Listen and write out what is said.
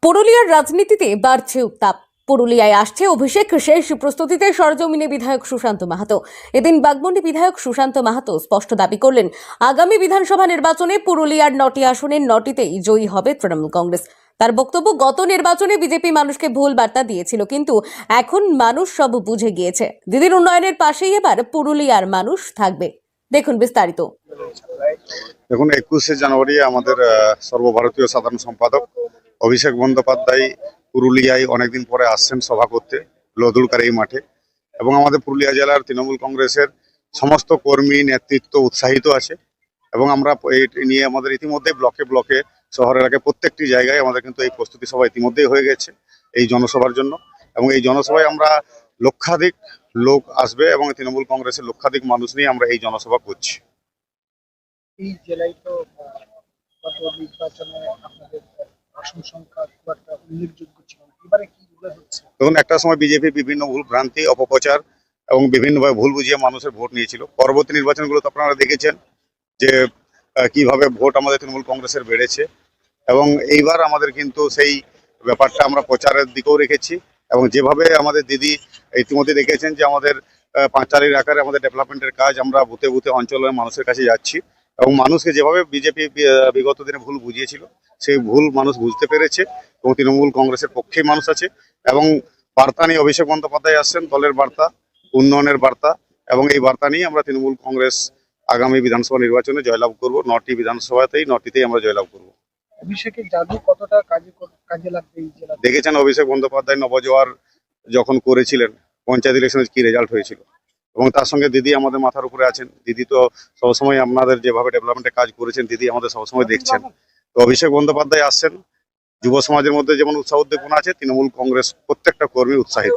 পুরুলিয়ার রাজনীতিতে বাড়ছে উত্তাপ। পুরুলিয়ায় আসছে অভিষেক, শেষ প্রস্তুতিতে সরজমিনে বিধায়ক সুশান্ত মাহাতো। এদিন বাগমুন্ডি বিধায়ক সুশান্ত মাহাতো স্পষ্ট দাবি করলেন, আগামী বিধানসভা নির্বাচনে পুরুলিয়ার 9টি আসনের 9টিতেই জয়ী হবে তৃণমূল কংগ্রেস। তার বক্তব্য, গত নির্বাচনে বিজেপি মানুষকে ভুল বার্তা দিয়েছিল, কিন্তু এখন মানুষ সব বুঝে গিয়েছে। দিদির উন্নয়নের পাশেই এবার পুরুলিয়ার মানুষ থাকবে। দেখুন বিস্তারিত। দেখুন, 21শে জানুয়ারি আমাদের সর্বভারতীয় সাধারণ সম্পাদক অভিষেক বন্দ্যোপাধ্যায় পুরুলিয়ায় অনেকদিন পরে আসছেন সভা করতে, লদুলকার এই মাঠে। এবং আমাদের পুরুলিয়া জেলার তৃণমূল কংগ্রেসের সমস্ত কর্মী নেতৃত্ব উৎসাহিত আছে। এবং আমরা এই নিয়ে আমাদের ইতিমধ্যে ব্লকে ব্লকে শহর এলাকায় প্রত্যেকটি জায়গায় আমাদের কিন্তু এই প্রস্তুতি সভা ইতিমধ্যেই হয়ে গেছে এই জনসভার জন্য। এবং এই জনসভায় আমরা লক্ষাধিক লোক আসবে এবং তৃণমূল কংগ্রেসের লক্ষাধিক মানুষ নিয়ে আমরা এই জনসভা করছি। এই জেলায় তো গত নির্বাচনে আপনাদের আসন সংখ্যা খুব একটা উল্লেখযোগ্য ছিল না। এবারে কি মনে হচ্ছে? তখন একটা সময় বিজেপি বিভিন্ন ভুল ভ্রান্তি, অপপ্রচার এবং বিভিন্নভাবে ভুল বুঝিয়ে মানুষের ভোট নিয়েছিল। পরবর্তী নির্বাচনগুলোতে আপনারা দেখেছেন যে কিভাবে ভোট আমাদের তৃণমূল কংগ্রেসের বেড়েছে। এবং এইবার আমাদের কিন্তু সেই ব্যাপারটা আমরা প্রচারের দিকেও রেখেছি। এবং যেভাবে আমাদের দিদি ইতিমধ্যে দেখেছেন যে আমাদের পাঁচালীর আকারে আমাদের ডেভেলপমেন্টের কাজ আমরা বুথে বুথে অঞ্চলের মানুষের কাছে যাচ্ছি। এবং মানুষকে যেভাবে বিজেপি বিগত দিনে ভুল বুঝিয়েছিল, সেই ভুল মানুষ বুঝতে পেরেছে এবং তৃণমূল কংগ্রেসের পক্ষেই মানুষ আছে। এবং বার্তা নিয়ে অভিষেক বন্দ্যোপাধ্যায় আসছেন, দলের বার্তা, উন্নয়নের বার্তা। এবং এই বার্তা নিয়ে আমরা তৃণমূল কংগ্রেস আগামী বিধানসভা নির্বাচনে জয়লাভ করব। 9টি বিধানসভাতেই 9টিতেই আমরা জয়লাভ করব। অভিষেকের জাদু কতটা কাজে লাগবে এই জেলা? দেখেছেন অভিষেক বন্দ্যোপাধ্যায় নবজোয়ার যখন করেছিলেন, পঞ্চায়েত ইলেকশনে কি রেজাল্ট হয়েছিল। এবং তার সঙ্গে দিদি আমাদের মাথার উপরে আছেন। দিদি তো সবসময় আপনাদের যেভাবে ডেভেলপমেন্টের কাজ করেছেন, দিদি আমাদের সবসময় দেখছেন। তো অভিষেক বন্দ্যোপাধ্যায় আসছেন, যুব সমাজের মধ্যে যেমন উৎসাহ উদ্দীপনা আছে, তৃণমূল কংগ্রেস প্রত্যেকটা কর্মী উৎসাহিত।